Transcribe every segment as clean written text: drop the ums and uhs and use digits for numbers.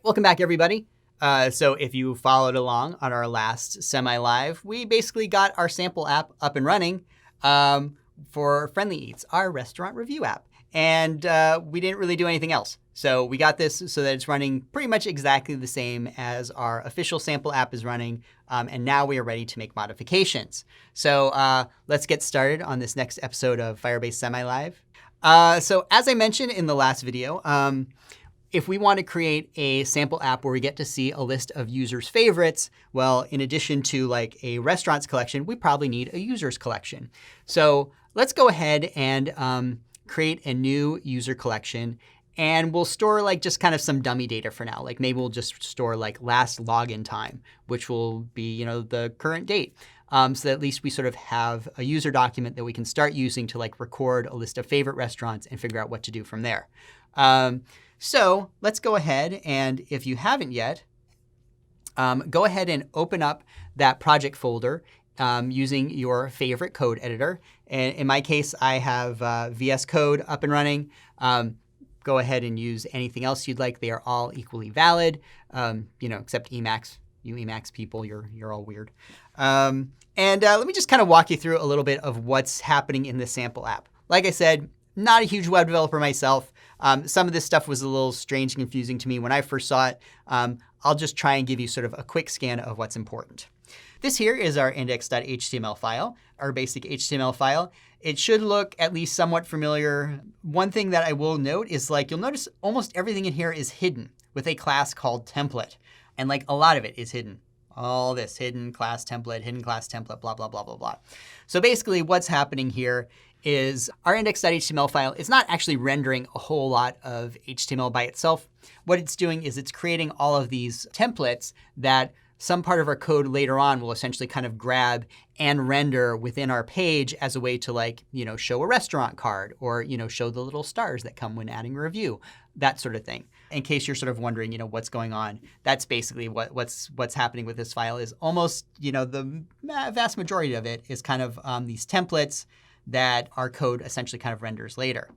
Welcome back, everybody. So if you followed along on our last semi-live, we basically got our sample app up and running for Friendly Eats, our restaurant review app. And we didn't really do anything else. So we got this so that it's running pretty much exactly the same as our official sample app is running. And now we are ready to make modifications. So let's get started on this next episode of Firebase Semi-live. So as I mentioned in the last video, if we want to create a sample app where we get to see a list of users' favorites, well, in addition to like a restaurants collection, we probably need a users collection. So let's go ahead and create a new user collection. And we'll store like just kind of some dummy data for now. Like maybe we'll just store like last login time, which will be, the current date. So that at least we sort of have a user document that we can start using to like record a list of favorite restaurants and figure out what to do from there. So let's go ahead, and if you haven't yet, go ahead and open up that project folder using your favorite code editor. And in my case, I have VS Code up and running. Go ahead and use anything else you'd like. They are all equally valid, except Emacs. You Emacs people, you're all weird. And let me just kind of walk you through a little bit of what's happening in this sample app. Like I said, not a huge web developer myself. Some of this stuff was a little strange and confusing to me when I first saw it. I'll just try and give you sort of a quick scan of what's important. This here is our index.html file, our basic HTML file. It should look at least somewhat familiar. One thing that I will note is like you'll notice almost everything in here is hidden with a class called template. And like a lot of it is hidden. All this hidden class template, blah, blah, blah, blah, blah. So basically what's happening here is our index.html file is not actually rendering a whole lot of HTML by itself. What it's doing is it's creating all of these templates that some part of our code later on will essentially kind of grab and render within our page as a way to like, show a restaurant card or, show the little stars that come when adding a review, that sort of thing. In case you're sort of wondering, what's going on, that's basically what's happening with this file is almost, the vast majority of it is kind of these templates that our code essentially kind of renders later.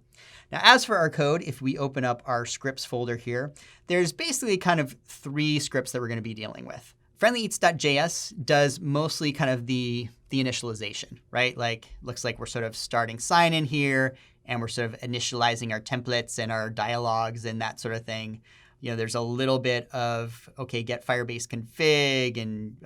Now, as for our code, if we open up our scripts folder here, there's basically kind of three scripts that we're going to be dealing with. FriendlyEats.js does mostly kind of the initialization, right? Like, looks like we're sort of starting sign in here, and we're sort of initializing our templates and our dialogues and that sort of thing. There's a little bit of, get Firebase config and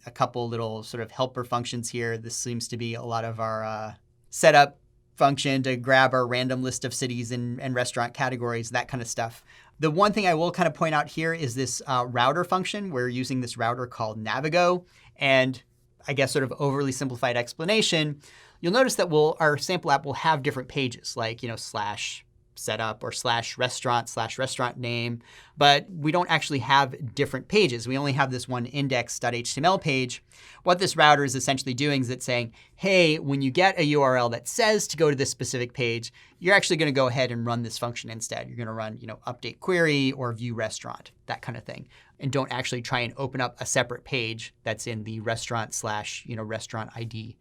a couple little sort of helper functions here. This seems to be a lot of our setup function to grab our random list of cities and restaurant categories, that kind of stuff. The one thing I will kind of point out here is this router function. We're using this router called Navigo. And I guess sort of overly simplified explanation, you'll notice that our sample app will have different pages like, slash setup or /restaurant name, but we don't actually have different pages. We only have this one index.html page. What this router is essentially doing is it's saying, hey, when you get a URL that says to go to this specific page, you're actually going to go ahead and run this function instead. You're going to run, update query or view restaurant, that kind of thing. And don't actually try and open up a separate page that's in the restaurant / restaurant ID,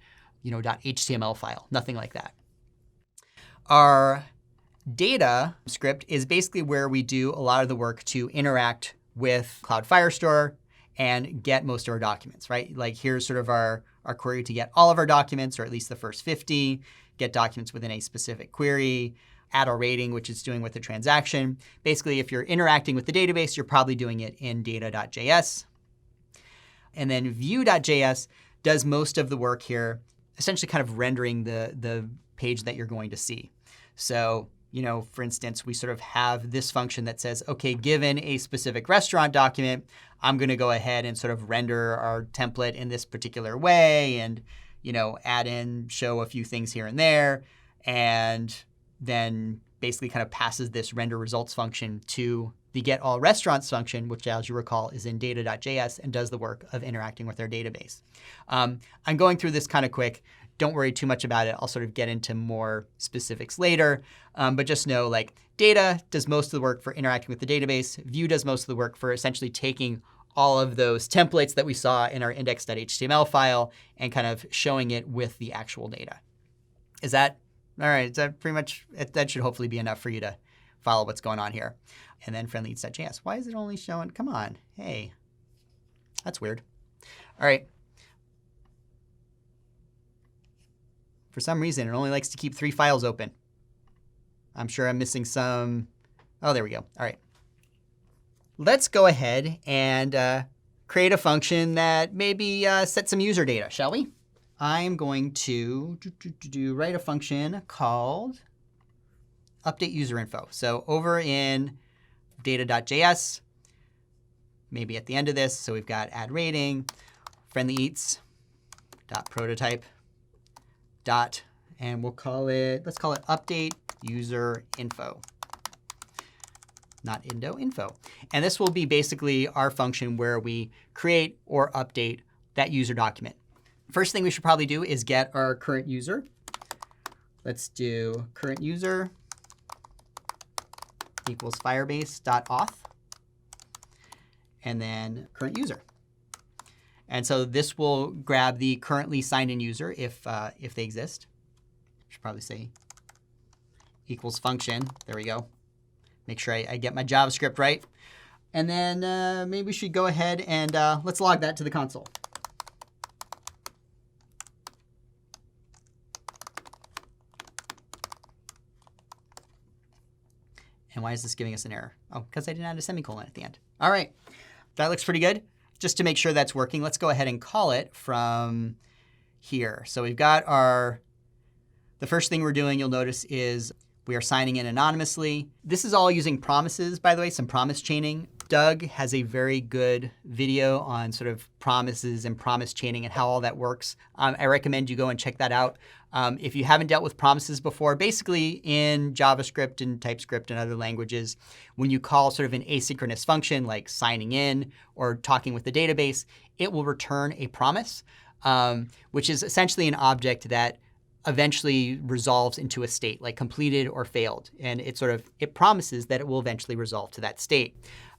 .html file, nothing like that. Our data script is basically where we do a lot of the work to interact with Cloud Firestore and get most of our documents, right? Like here's sort of our query to get all of our documents, or at least the first 50, get documents within a specific query, add a rating, which is doing with the transaction. Basically, if you're interacting with the database, you're probably doing it in data.js. And then view.js does most of the work here, essentially kind of rendering the page that you're going to see. So for instance, we sort of have this function that says, given a specific restaurant document, I'm going to go ahead and sort of render our template in this particular way and, add in, show a few things here and there, and then basically kind of passes this render results function to the get all restaurants function, which as you recall is in data.js and does the work of interacting with our database. I'm going through this kind of quick. Don't worry too much about it. I'll sort of get into more specifics later. But just know like data does most of the work for interacting with the database. View does most of the work for essentially taking all of those templates that we saw in our index.html file and kind of showing it with the actual data. Is that all right? Is that pretty much, that should hopefully be enough for you to follow what's going on here. And then friendly.js. Why is it only showing? Come on. Hey, that's weird. All right. For some reason, it only likes to keep 3 files open. I'm sure I'm missing some. Oh, there we go. All right. Let's go ahead and create a function that maybe sets some user data, shall we? I'm going to write a function called update user info. So over in data.js, maybe at the end of this, so we've got add rating, friendly eats, dot prototype, dot, and we'll call it, let's call it update user info. Not indo, info. And this will be basically our function where we create or update that user document. First thing we should probably do is get our current user. Let's do current user equals firebase.auth, and then current user. And so this will grab the currently signed in user if they exist. Should probably say equals function. There we go. Make sure I get my JavaScript right. And then maybe we should go ahead and let's log that to the console. And why is this giving us an error? Oh, because I didn't add a semicolon at the end. All right, that looks pretty good. Just to make sure that's working, let's go ahead and call it from here. So we've got the first thing we're doing, you'll notice, is we are signing in anonymously. This is all using promises, by the way, some promise chaining. Doug has a very good video on sort of promises and promise chaining and how all that works. I recommend you go and check that out. If you haven't dealt with promises before, basically in JavaScript and TypeScript and other languages, when you call sort of an asynchronous function like signing in or talking with the database, it will return a promise, which is essentially an object that eventually resolves into a state like completed or failed. And it promises that it will eventually resolve to that state.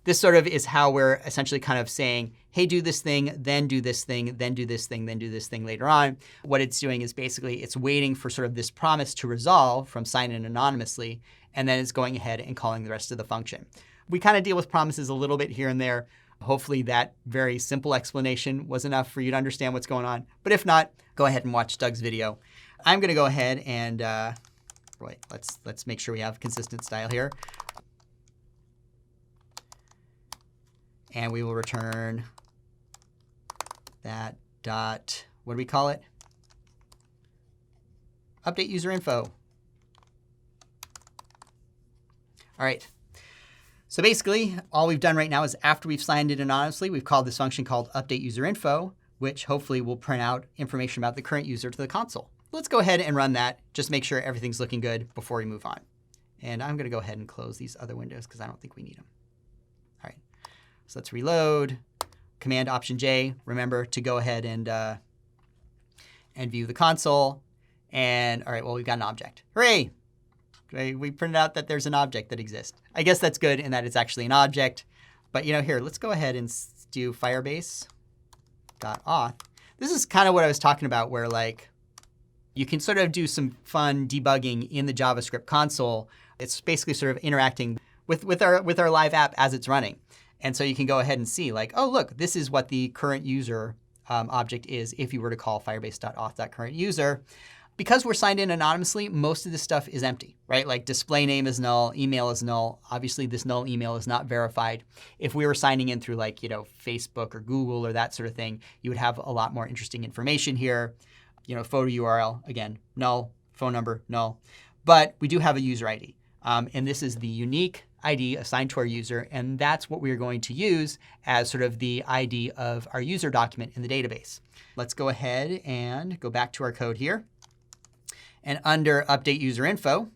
This sort of is how we're essentially kind of saying, hey, do this thing, then do this thing, then do this thing, then do this thing later on. What it's doing is basically it's waiting for sort of this promise to resolve from sign in anonymously, and then it's going ahead and calling the rest of the function. We kind of deal with promises a little bit here and there. Hopefully that very simple explanation was enough for you to understand what's going on. But if not, go ahead and watch Doug's video. I'm going to go ahead and let's make sure we have consistent style here. And we will return that dot, what do we call it? Update user info. All right. So basically, all we've done right now is after we've signed in anonymously, we've called this function called update user info, which hopefully will print out information about the current user to the console. Let's go ahead and run that. Just make sure everything's looking good before we move on. And I'm going to go ahead and close these other windows because I don't think we need them. All right. So let's reload. Command Option J. Remember to go ahead and view the console. And all right, well, we've got an object. Hooray! Okay, we printed out that there's an object that exists. I guess that's good in that it's actually an object. But here, let's go ahead and do Firebase.auth. This is kind of what I was talking about, where like you can sort of do some fun debugging in the JavaScript console. It's basically sort of interacting with our live app as it's running. And so you can go ahead and see like, oh, look, this is what the current user object is if you were to call firebase.auth.currentUser. Because we're signed in anonymously, most of this stuff is empty, right? Like display name is null, email is null. Obviously, this null email is not verified. If we were signing in through like, Facebook or Google or that sort of thing, you would have a lot more interesting information here. Photo URL, again, null. Phone number, null. But we do have a user ID. And this is the unique ID assigned to our user. And that's what we're going to use as sort of the ID of our user document in the database. Let's go ahead and go back to our code here. And under update user info,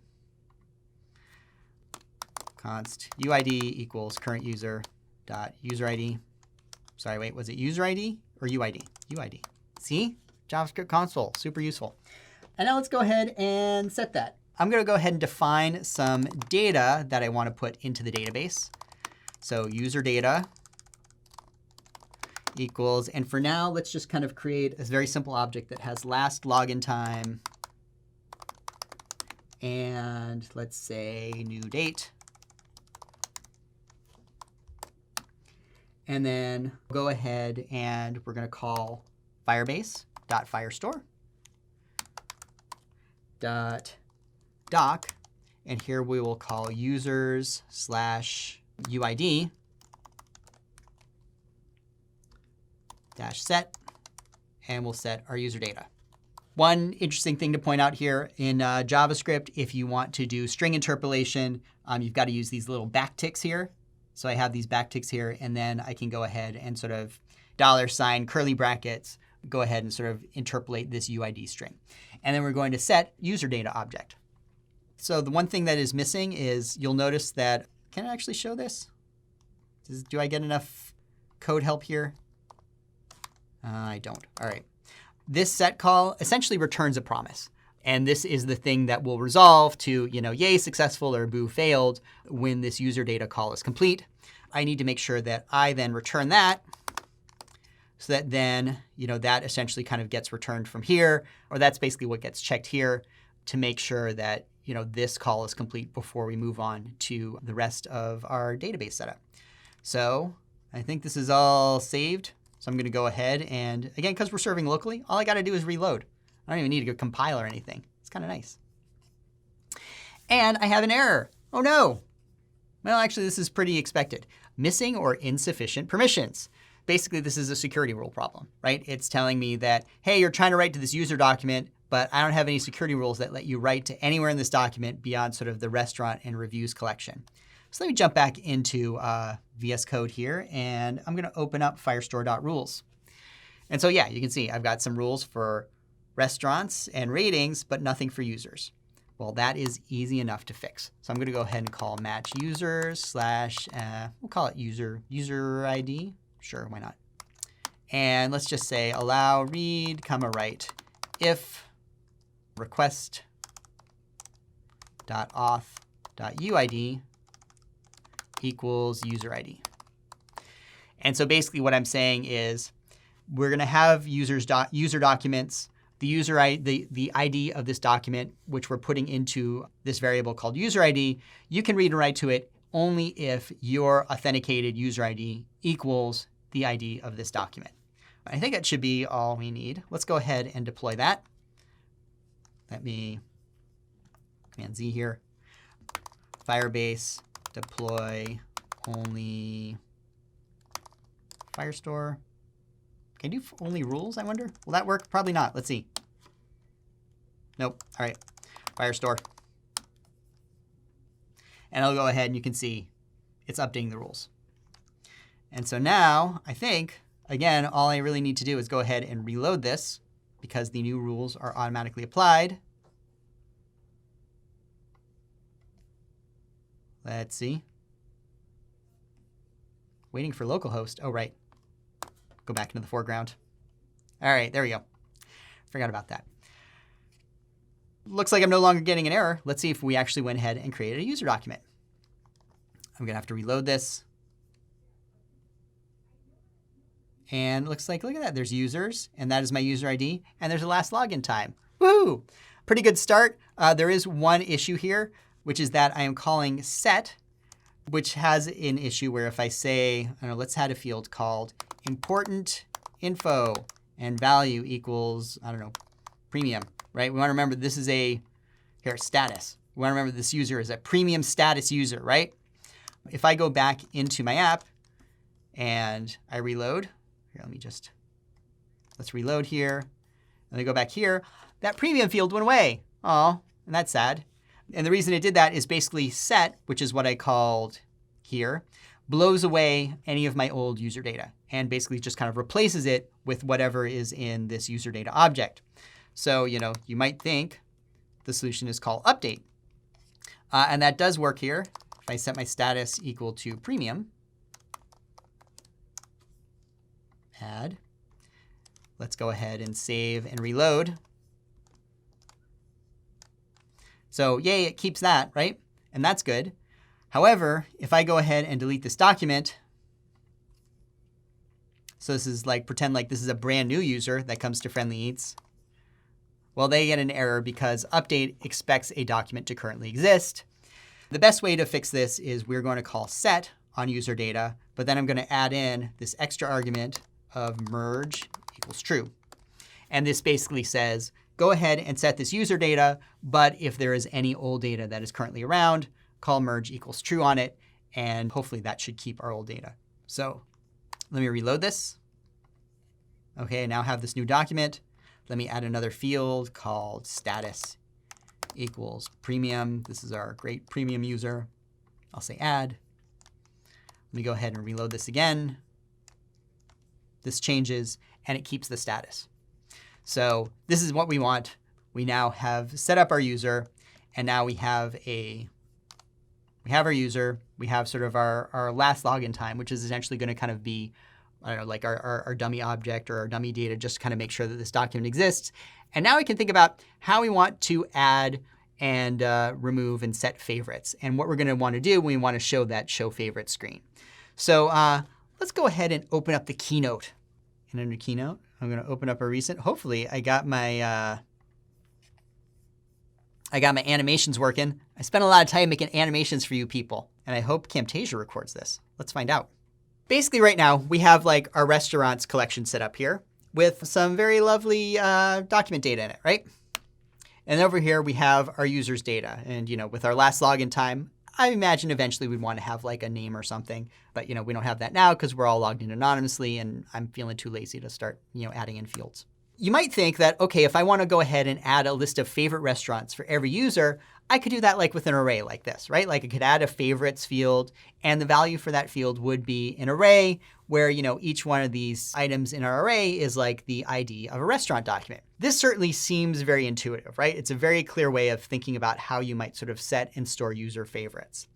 const UID equals current user dot user ID. Sorry, wait, was it user ID or UID? UID. See? JavaScript console, super useful. And now let's go ahead and set that. I'm going to go ahead and define some data that I want to put into the database. So user data equals, and for now, let's just kind of create a very simple object that has last login time. And let's say new date. And then go ahead and we're going to call Firebase.Firestore .doc. And here we will call users/UID -set, and we'll set our user data. One interesting thing to point out here in JavaScript, if you want to do string interpolation, you've got to use these little backticks here. So I have these backticks here, and then I can go ahead and sort of $ curly brackets, go ahead and sort of interpolate this UID string. And then we're going to set user data object. So the one thing that is missing is you'll notice that, can I actually show this? Do I get enough code help here? I don't. All right. This set call essentially returns a promise. And this is the thing that will resolve to, yay, successful or boo, failed when this user data call is complete. I need to make sure that I then return that so that then, that essentially kind of gets returned from here, or that's basically what gets checked here to make sure that, this call is complete before we move on to the rest of our database setup. So I think this is all saved. So I'm going to go ahead and, again, because we're serving locally, all I got to do is reload. I don't even need to go compile or anything. It's kind of nice. And I have an error. Oh, no. Well, actually, this is pretty expected. Missing or insufficient permissions. Basically, this is a security rule problem, right? It's telling me that, hey, you're trying to write to this user document, but I don't have any security rules that let you write to anywhere in this document beyond sort of the restaurant and reviews collection. So let me jump back into VS Code here, and I'm going to open up firestore.rules. And so, yeah, you can see I've got some rules for restaurants and ratings, but nothing for users. Well, that is easy enough to fix. So I'm going to go ahead and call match users / we'll call it user ID. Sure, why not? And let's just say allow read, write if request.auth.uid equals user ID. And so basically what I'm saying is we're going to have user documents, the ID of this document, which we're putting into this variable called user ID. You can read and write to it only if your authenticated user ID equals the ID of this document. I think that should be all we need. Let's go ahead and deploy that. Let me Command Z here. Firebase deploy only Firestore. Can I do only rules, I wonder? Will that work? Probably not. Let's see. Nope. All right. Firestore. And I'll go ahead and you can see it's updating the rules. And so now I think, again, all I really need to do is go ahead and reload this because the new rules are automatically applied. Let's see. Waiting for localhost. Oh, right. Go back into the foreground. All right, there we go. Forgot about that. Looks like I'm no longer getting an error. Let's see if we actually went ahead and created a user document. I'm going to have to reload this. And it looks like, look at that. There's users, and that is my user ID. And there's a last login time. Woohoo! Pretty good start. There is one issue here, which is that I am calling set, which has an issue where if I say, I don't know, let's add a field called important info and value equals, I don't know, premium, right? We want to remember this is status. We want to remember this user is a premium status user, right? If I go back into my app and I reload, here, let's reload here. And I go back here, that premium field went away. Oh, and that's sad. And the reason it did that is basically set, which is what I called here, blows away any of my old user data and basically just kind of replaces it with whatever is in this user data object. So, you might think the solution is called update. And that does work here. If I set my status equal to premium, add. Let's go ahead and save and reload. So yay, it keeps that, right? And that's good. However, if I go ahead and delete this document, so this is like, pretend like this is a brand new user that comes to Friendly Eats. Well, they get an error because update expects a document to currently exist. The best way to fix this is we're going to call set on user data, but then I'm going to add in this extra argument of merge equals true. And this basically says, go ahead and set this user data, but if there is any old data that is currently around, call merge equals true on it, and hopefully that should keep our old data. So let me reload this. OK, I now have this new document. Let me add another field called status equals premium. This is our great premium user. I'll say add. Let me go ahead and reload this again. This changes, and it keeps the status. So this is what we want. We now have set up our user, and now we have our user. We have sort of our last login time, which is essentially going to kind of be, I don't know, like our dummy object or our dummy data, just to kind of make sure that this document exists. And now we can think about how we want to add and remove and set favorites. And what we're going to want to do, we want to show that show favorite screen. So let's go ahead and open up the Keynote. And under Keynote, I'm going to open up a recent. Hopefully, I got my animations working. I spent a lot of time making animations for you people, and I hope Camtasia records this. Let's find out. Basically, right now, we have like our restaurants collection set up here with some very lovely document data in it, right? And over here, we have our users' data. And with our last login time, I imagine eventually we'd want to have like a name or something. But we don't have that now because we're all logged in anonymously, and I'm feeling too lazy to start adding in fields. You might think that, OK, if I want to go ahead and add a list of favorite restaurants for every user, I could do that like with an array like this, right? Like I could add a favorites field, and the value for that field would be an array where each one of these items in our array is like the ID of a restaurant document. This certainly seems very intuitive, right? It's a very clear way of thinking about how you might sort of set and store user favorites.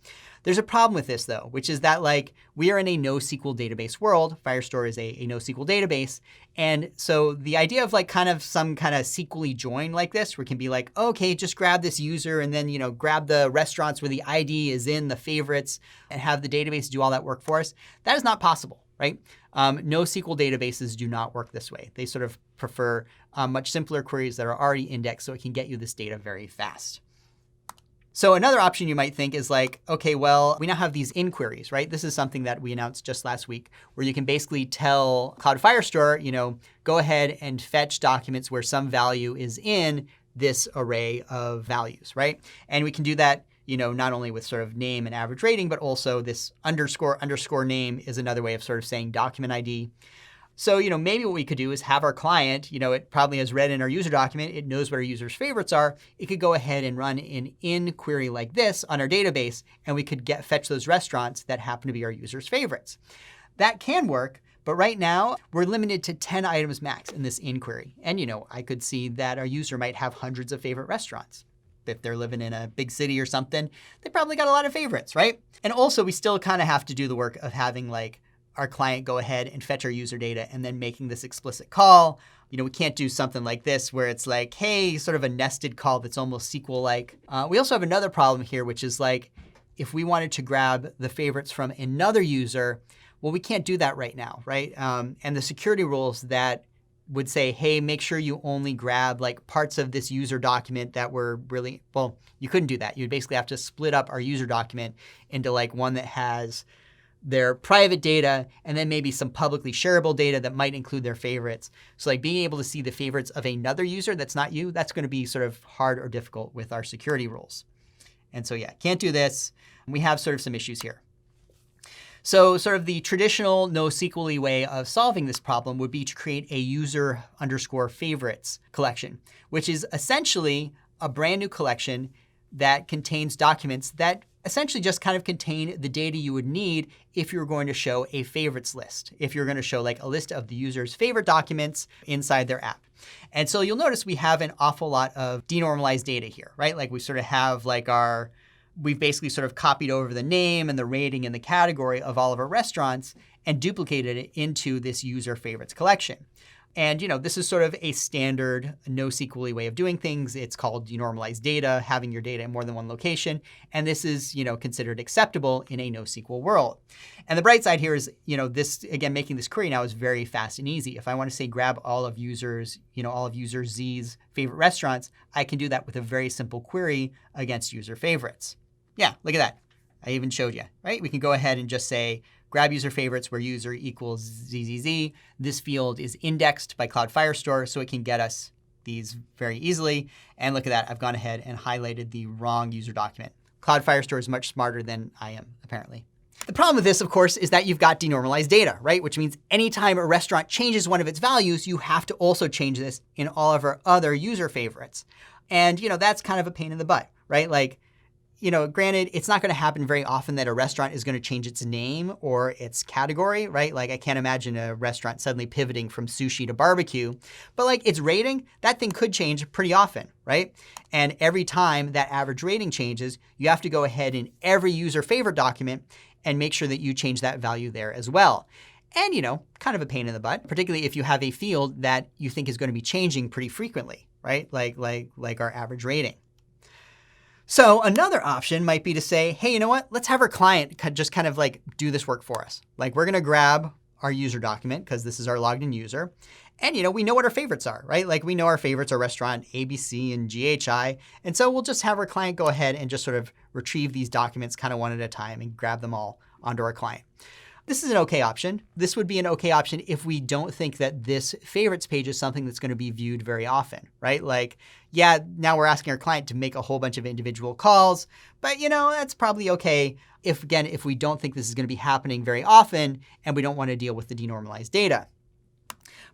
There's a problem with this, though, which is that like we are in a NoSQL database world. Firestore is a NoSQL database. And so the idea of like kind of some kind of SQL-y join like this, where it can be like, OK, just grab this user and then grab the restaurants where the ID is in the favorites and have the database do all that work for us. That is not possible, right? NoSQL databases do not work this way. They sort of prefer much simpler queries that are already indexed so it can get you this data very fast. So another option you might think is like, OK, well, we now have these inquiries, right? This is something that we announced just last week, where you can basically tell Cloud Firestore, go ahead and fetch documents where some value is in this array of values, right? And we can do that, not only with sort of name and average rating, but also this underscore name is another way of sort of saying document ID. So, maybe what we could do is have our client, it probably has read in our user document, it knows what our users' favorites are. It could go ahead and run an in query like this on our database, and we could fetch those restaurants that happen to be our users' favorites. That can work, but right now we're limited to 10 items max in this inquiry. And, I could see that our user might have hundreds of favorite restaurants. If they're living in a big city or something, they probably got a lot of favorites, right? And also, we still kind of have to do the work of having like our client go ahead and fetch our user data and then making this explicit call. We can't do something like this where it's like, hey, sort of a nested call that's almost SQL-like. We also have another problem here, which is like, if we wanted to grab the favorites from another user, well, we can't do that right now, right? And the security rules that would say, hey, make sure you only grab like parts of this user document that were really, well, you couldn't do that. You'd basically have to split up our user document into like one that has their private data and then maybe some publicly shareable data that might include their favorites. So like being able to see the favorites of another user that's not you, that's going to be sort of hard or difficult with our security rules. And so yeah, can't do this. We have sort of some issues here. So sort of the traditional NoSQL-y way of solving this problem would be to create a user underscore favorites collection, which is essentially a brand new collection that contains documents that essentially just kind of contain the data you would need if you were going to show a favorites list, if you're going to show like a list of the user's favorite documents inside their app. And so you'll notice we have an awful lot of denormalized data here, right? Like we sort of have like we've basically sort of copied over the name and the rating and the category of all of our restaurants and duplicated it into this user favorites collection. And this is sort of a standard NoSQL-y way of doing things. It's called denormalized data, having your data in more than one location. And this is considered acceptable in a NoSQL world. And the bright side here is this, again, making this query now is very fast and easy. If I want to say grab all of users Z's favorite restaurants, I can do that with a very simple query against user favorites. Yeah, look at that. I even showed you, right? We can go ahead and just say, grab user favorites where user equals ZZZ. This field is indexed by Cloud Firestore, so it can get us these very easily. And look at that. I've gone ahead and highlighted the wrong user document. Cloud Firestore is much smarter than I am, apparently. The problem with this, of course, is that you've got denormalized data, right? Which means anytime a restaurant changes one of its values, you have to also change this in all of our other user favorites. And, that's kind of a pain in the butt, right? Like, granted, it's not going to happen very often that a restaurant is going to change its name or its category, right? Like, I can't imagine a restaurant suddenly pivoting from sushi to barbecue. But like its rating, that thing could change pretty often, right? And every time that average rating changes, you have to go ahead in every user favorite document and make sure that you change that value there as well. And, kind of a pain in the butt, particularly if you have a field that you think is going to be changing pretty frequently, right? Like our average rating. So another option might be to say, hey, you know what? Let's have our client just kind of like do this work for us. Like we're going to grab our user document because this is our logged in user. And, we know what our favorites are, right? Like we know our favorites are restaurant ABC and GHI. And so we'll just have our client go ahead and just sort of retrieve these documents kind of one at a time and grab them all onto our client. This is an okay option. This would be an okay option if we don't think that this favorites page is something that's going to be viewed very often, right? Like, yeah, now we're asking our client to make a whole bunch of individual calls, but that's probably okay if we don't think this is going to be happening very often and we don't want to deal with the denormalized data.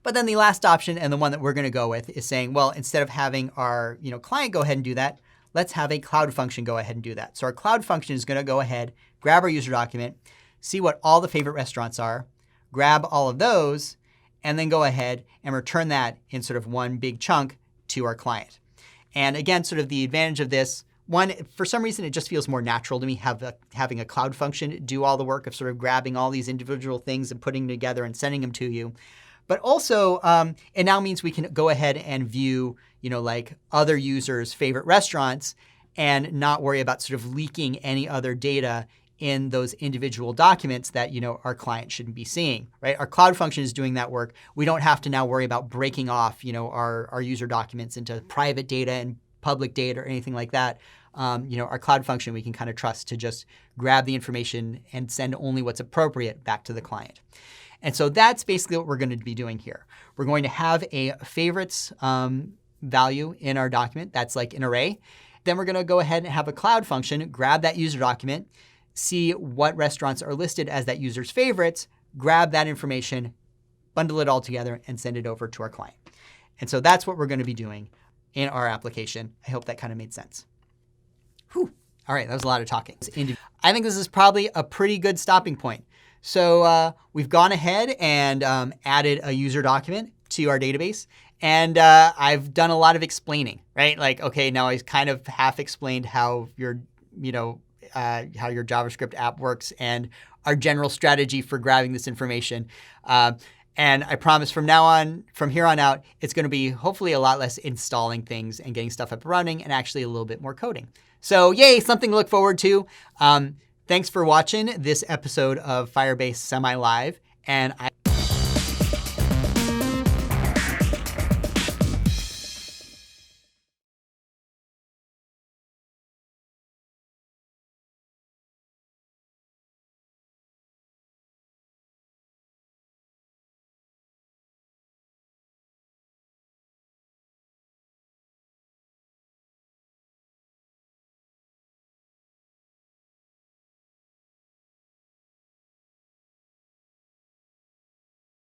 But then the last option, and the one that we're going to go with, is saying, well, instead of having our client go ahead and do that, let's have a cloud function go ahead and do that. So our cloud function is going to go ahead, grab our user document, see what all the favorite restaurants are, grab all of those, and then go ahead and return that in sort of one big chunk to our client. And again, sort of the advantage of this, one, for some reason, it just feels more natural to me having a cloud function do all the work of sort of grabbing all these individual things and putting them together and sending them to you. But also, it now means we can go ahead and view, like other users' favorite restaurants and not worry about sort of leaking any other data in those individual documents that, our client shouldn't be seeing, right? Our cloud function is doing that work. We don't have to now worry about breaking off, our user documents into private data and public data or anything like that. Our cloud function, we can kind of trust to just grab the information and send only what's appropriate back to the client. And so that's basically what we're going to be doing here. We're going to have a favorites value in our document. That's like an array. Then we're going to go ahead and have a cloud function, grab that user document, see what restaurants are listed as that user's favorites, grab that information, bundle it all together, and send it over to our client. And so that's what we're going to be doing in our application. I hope that kind of made sense. Whew. All right, that was a lot of talking. I think this is probably a pretty good stopping point. So we've gone ahead and added a user document to our database. And I've done a lot of explaining, right? Like, okay, now I kind of half explained how your JavaScript app works and our general strategy for grabbing this information. And I promise from here on out, it's going to be hopefully a lot less installing things and getting stuff up and running and actually a little bit more coding. So yay, something to look forward to. Thanks for watching this episode of Firebase Semi-live, and I